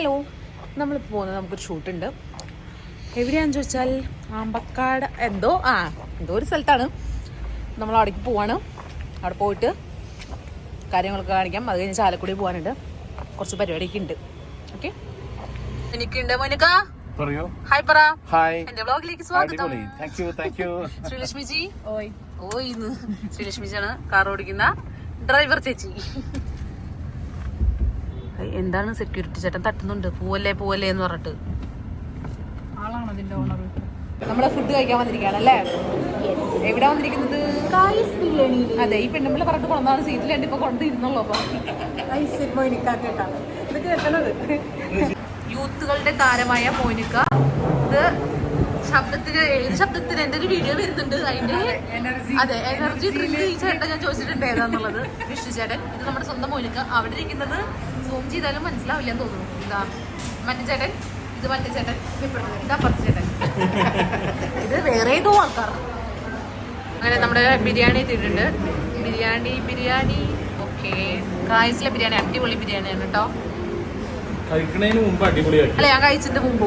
Hello, നമ്മളിപ്പോൾ പോകുന്നത് നമുക്കൊരു ഷൂട്ടുണ്ട്. എവിടെയാണെന്ന് ചോദിച്ചാൽ ആമ്പക്കാട് എന്തോ ഒരു സ്ഥലത്താണ്. നമ്മൾ അവിടേക്ക് പോവാണ്. അവിടെ പോയിട്ട് കാര്യങ്ങളൊക്കെ കാണിക്കാം. അത് കഴിഞ്ഞ് ചാലക്കുടി പോകാനുണ്ട്. കുറച്ച് പരിപാടിയൊക്കെ ഉണ്ട്. ഓക്കെ, എനിക്കുണ്ട് മോനിക്ക. ഹായ് പറ. എന്റെ വ്ളോഗിലേക്ക് സ്വാഗതം. ശ്രീലക്ഷ്മിജി ശ്രീലക്ഷ്മിജിയാണ് കാർ ഓടിക്കുന്ന ഡ്രൈവർ ചേച്ചി. എന്താണ് സെക്യൂരിറ്റി ചേട്ടൻ തട്ടുന്നുണ്ട്, പോവല്ലേ പോവല്ലേ എന്ന് പറഞ്ഞിട്ട്. ആളാണ് അതിന്റെ ഓണർ. നമ്മളെ ഫുഡ് കഴിക്കാൻ വന്നിരിക്കുകയാണ് അല്ലേ? എവിടെ വന്നിരിക്കുന്നത്? അതെ, ഈ പെണ്ണുമ്പിള്ള പറഞ്ഞിട്ട് കൊണ്ടാണ് സീറ്റിൽ ഇപ്പൊ കൊണ്ടിരുന്നുള്ളൂ. അപ്പൊ യൂത്തുകളുടെ താരമായ മോനിക്ക. ഇത് ശബ്ദത്തിന് ഏത് ശബ്ദത്തിന് എന്റെ ഒരു വീഡിയോ വരുന്നുണ്ട്. അതിന്റെ അതെ എനർജി ഡ്രിങ്ക് ഈ ചേട്ടൻ ഞാൻ ചോദിച്ചിട്ടുണ്ട് ഏതാന്നുള്ളത്. വിഷ്ണു ചേട്ടൻ. ഇത് നമ്മുടെ സ്വന്തം മോനിക്ക. അവിടെ ഇരിക്കുന്നത് സൂം ചെയ്താലും മനസ്സിലാവില്ലെന്ന് തോന്നുന്നു. ഇതാ മറ്റേ ചേട്ടൻ, ഇത് മറ്റേ ചേട്ടൻ, ഇതാ പത്ത് ചേട്ടൻ, ഇത് വേറെ ഏതോ ആൾക്കാർ. അങ്ങനെ നമ്മുടെ ബിരിയാണി എത്തിയിട്ടുണ്ട്. ബിരിയാണി ഓക്കെ. കായസിലെ ബിരിയാണി അടിപൊളി ബിരിയാണിയാണ് കേട്ടോ. കഴിക്കുന്നതിന് മുമ്പ് അടിപൊളിയാക്കി. അല്ല, ഞാൻ കഴിച്ചിട്ട് മുമ്പ്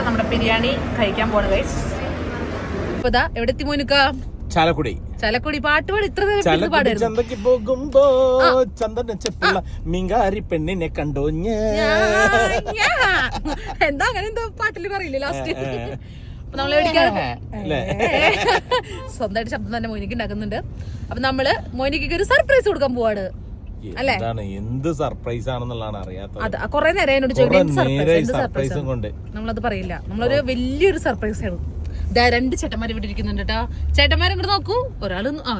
നമ്മുടെ ബിരിയാണി കഴിക്കാൻ പോണ ഗൈസ്. ഇപ്പൊ ഇതാ എവിടെ എത്തി മോനിക്ക? ചാലക്കുടി. പാട്ട് പാടി ഇത്ര ചന്തക്ക് പോകുമ്പോ ചന്ദനച്ചെപ്പുള്ള മീങ്കാരി പെണ്ണിനെ കണ്ടോ എന്താ അങ്ങനെ എന്തോ പാട്ടില് പറയില്ലേ ലാസ്റ്റ്. സ്വന്തമായിട്ട് ശബ്ദം തന്നെ മോനിക്ക് ഉണ്ടാക്കുന്നുണ്ട്. അപ്പൊ നമ്മള് മോനിക്ക് ഒരു സർപ്രൈസ് കൊടുക്കാൻ പോവാണ് അല്ലെ? എന്ത് സർപ്രൈസ് ആണെന്നുള്ളതാണ് അറിയാത്തത്. അത് കൊറേ നേരം എന്നോട് ചോദിക്കും. നമ്മളത് പറയില്ല. നമ്മളൊരു വലിയൊരു സർപ്രൈസ് ആണ്. രണ്ട് ചേട്ടന്മാർ ഇവിടെ ഇരിക്കുന്നുണ്ട് കേട്ടോ. ചേട്ടന്മാരും കൂടെ നോക്കൂ.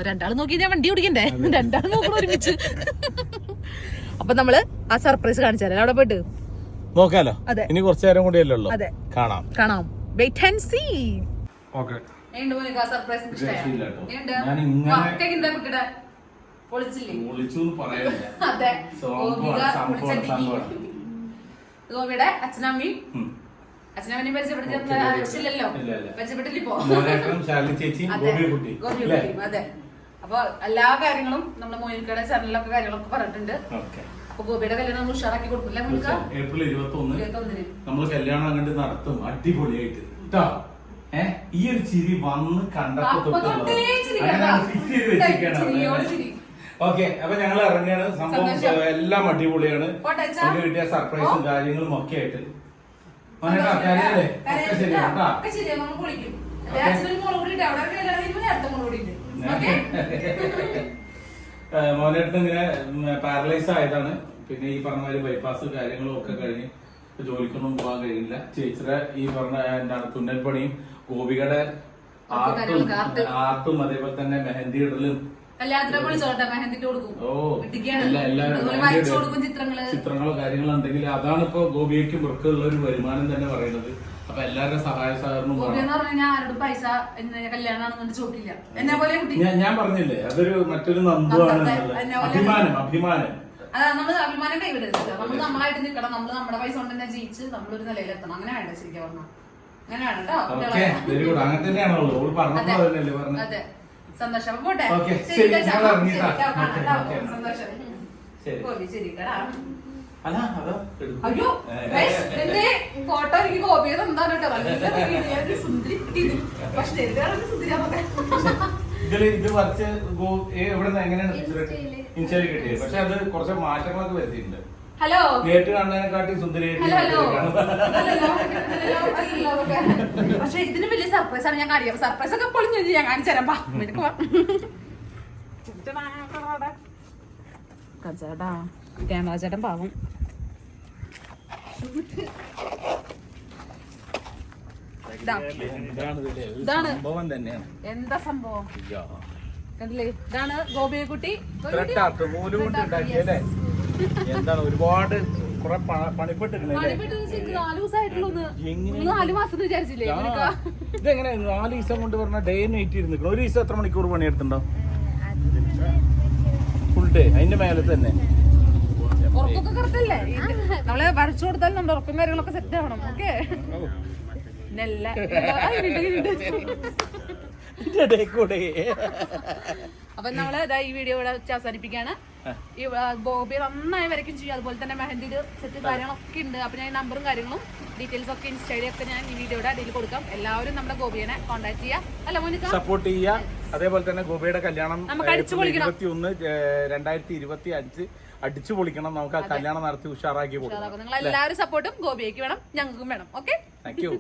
രണ്ടാള് നോക്കി ഞാൻ വണ്ടി ഓടിക്കണ്ടേ? രണ്ടാള് നോക്കണം ഒരുമിച്ച്. അപ്പൊ നമ്മള് ആ സർപ്രൈസ് കാണിച്ചു തരാം. അവിടെ പോയിട്ട് നോക്കാലോ. അതെ, ഇനി കുറച്ചു നേരം കൂടിയല്ലേ ഉള്ളൂ. അതെ, കാണാം. Wait and see. ഗോപിയുടെ അച്ഛനമ്മയും പരിചയപ്പെടുത്തി ആവശ്യമില്ലല്ലോ. പരിചയപ്പെട്ടില്ലോ. അതെ, അപ്പൊ എല്ലാ കാര്യങ്ങളും നമ്മുടെ മോനിക്കയുടെ ചാനലിലൊക്കെ കാര്യങ്ങളൊക്കെ പറഞ്ഞിട്ടുണ്ട്. അപ്പൊ ഗോപിയുടെ കല്യാണം നമ്മൾ ഉഷാറാക്കി കൊടുക്കില്ല. ഏപ്രിൽ 21 നമ്മൾ കല്യാണം അങ്ങോട്ട് നടത്തും അടിപൊളിയായിട്ട്. ഈ ഒരു ചിരി വന്ന് കണ്ടപ്പോ ഓക്കെ. അപ്പൊ ഞങ്ങൾ ഇറങ്ങിയാണ്. സംഭവം എല്ലാം അടിപൊളിയാണ്. നമുക്ക് കിട്ടിയ സർപ്രൈസും കാര്യങ്ങളും ഒക്കെ ആയിട്ട് മോനേട്ടൻ ഇങ്ങനെ പാരലൈസ് ആയതാണ്. പിന്നെ ഈ പറഞ്ഞ മാതിരി ബൈപ്പാസ് കാര്യങ്ങളും ഒക്കെ കഴിഞ്ഞ് ജോലിക്കൊന്നും പോകാൻ കഴിയില്ല. ചേച്ചിയുടെ ഈ പറഞ്ഞ എന്താണ് തുന്നൽപ്പണിയും ഗോപികയുടെ ആർട്ടും അതേപോലെ തന്നെ മെഹന്തി ഇടലും ചിത്രങ്ങളോ കാര്യങ്ങളോ ഉണ്ടെങ്കിൽ അതാണ് ഇപ്പൊ ഗോപിയയ്ക്കും വൃക്കുള്ള ഒരു വരുമാനം തന്നെ പറയുന്നത്. അപ്പൊ എല്ലാവരുടെ സഹായ സഹകരണവും ഞാൻ പറഞ്ഞില്ലേ, അതൊരു മറ്റൊരു നന്ദുവാണ്. അഭിമാനം അഭിമാനം കൈവിടരുത്. നമ്മൾ നമ്മളായിട്ട് നിൽക്കണം. നമ്മൾ നമ്മുടെ പൈസ കൊണ്ട് തന്നെ ജയിച്ച് നമ്മളൊരു നിലയിലെത്തണം. അങ്ങനെ വേണ്ട ശരിക്കും പറഞ്ഞാൽ. അങ്ങനെ വേണം കേട്ടോ. അങ്ങനെ തന്നെയാണല്ലോ പറഞ്ഞത്. അതെ, സന്തോഷം. പോട്ടെ. അയ്യോ, ഫോട്ടോ എനിക്ക് കോപ്പിയത് എന്താണ് കേട്ടോ. സുന്ദരി പക്ഷെ ഇത് വരച്ച് എവിടെ എങ്ങനെയാണ് ഇൻസ്റ്റയിൽ കിട്ടിയത്? പക്ഷെ അത് കുറച്ച് മാറ്റങ്ങളൊക്കെ വരുത്തിയിട്ടുണ്ട്. ഹലോ, നേരിട്ട് കാണുന്നതിനെക്കാട്ടി സുന്ദരിയായിട്ട്. പക്ഷെ ഇതിന് വലിയ സർപ്രൈസ് ആണ് ഞാൻ കാണിക്കാം. സർപ്രൈസ് ഒക്കെ പൊളിഞ്ഞു ഞാൻ കാണിച്ചു തരാം. ചേട്ടാ, ക്യാമറ ചേട്ടൻ പാവം. എന്താ സംഭവം കണ്ടില്ലേ? ഇതാണ് ഗോപിയെ കുട്ടി. എന്താണ് ഒരുപാട് കുറെ പണിപ്പെട്ടിട്ടുണ്ട്. 4 ദിവസമായിട്ടുള്ളൂ. 4 മാസം വിചാരിച്ചില്ലേ? ഇതെങ്ങനെ 4 ദിവസം കൊണ്ട് പറഞ്ഞ ഡേ നൈറ്റ് ഇരുന്നിക്കണം. ഒരു ദിവസം എത്ര മണിക്കൂർ പണിയെടുത്തുണ്ടോ? Full day. അതിന്റെ മേലെ തന്നെ ഉറപ്പൊക്കെ കറക്റ്റല്ലേ? നമ്മള് വരച്ചു കൊടുത്താൽ നമ്മുടെ ഉറപ്പും കാര്യങ്ങളൊക്കെ സെറ്റ് ആവണം. ഓക്കെ. അപ്പൊ നമ്മള് ഇതാ ഈ വീഡിയോ ഇവിടെ വെച്ച് അവസാനിപ്പിക്കാണ്. ഈ ബോബി നന്നായി വരയ്ക്കും ചെയ്യും, അതുപോലെ തന്നെ മെഹന്തിയുടെ സെറ്റ് കാര്യങ്ങളൊക്കെ ഉണ്ട്. അപ്പൊ ഞാൻ നമ്പറും കാര്യങ്ങളും ഡീറ്റെയിൽസ് ഒക്കെ ഇൻസ്റ്റയിലൊക്കെ ഞാൻ ഈ വീഡിയോയുടെ അടിയിൽ കൊടുക്കാം. എല്ലാവരും നമ്മുടെ ഗോപിയെ കോൺടാക്ട് ചെയ്യാം. അല്ല മോനിക്ക, സപ്പോർട്ട് ചെയ്യുക. അതേപോലെ തന്നെ ഗോപിയുടെ കല്യാണം നമുക്ക് അടിച്ചു പൊളിക്കണം. 2021-2025 അടിച്ചു പൊളിക്കണം. നമുക്ക് ആ കല്യാണം നടത്തി ഉഷാറാക്കി കൊടുക്കണം. നിങ്ങൾ എല്ലാവരും സപ്പോർട്ടും ഗോപിയേക്ക് വേണം, ഞങ്ങൾക്കും വേണം. Okay, thank you.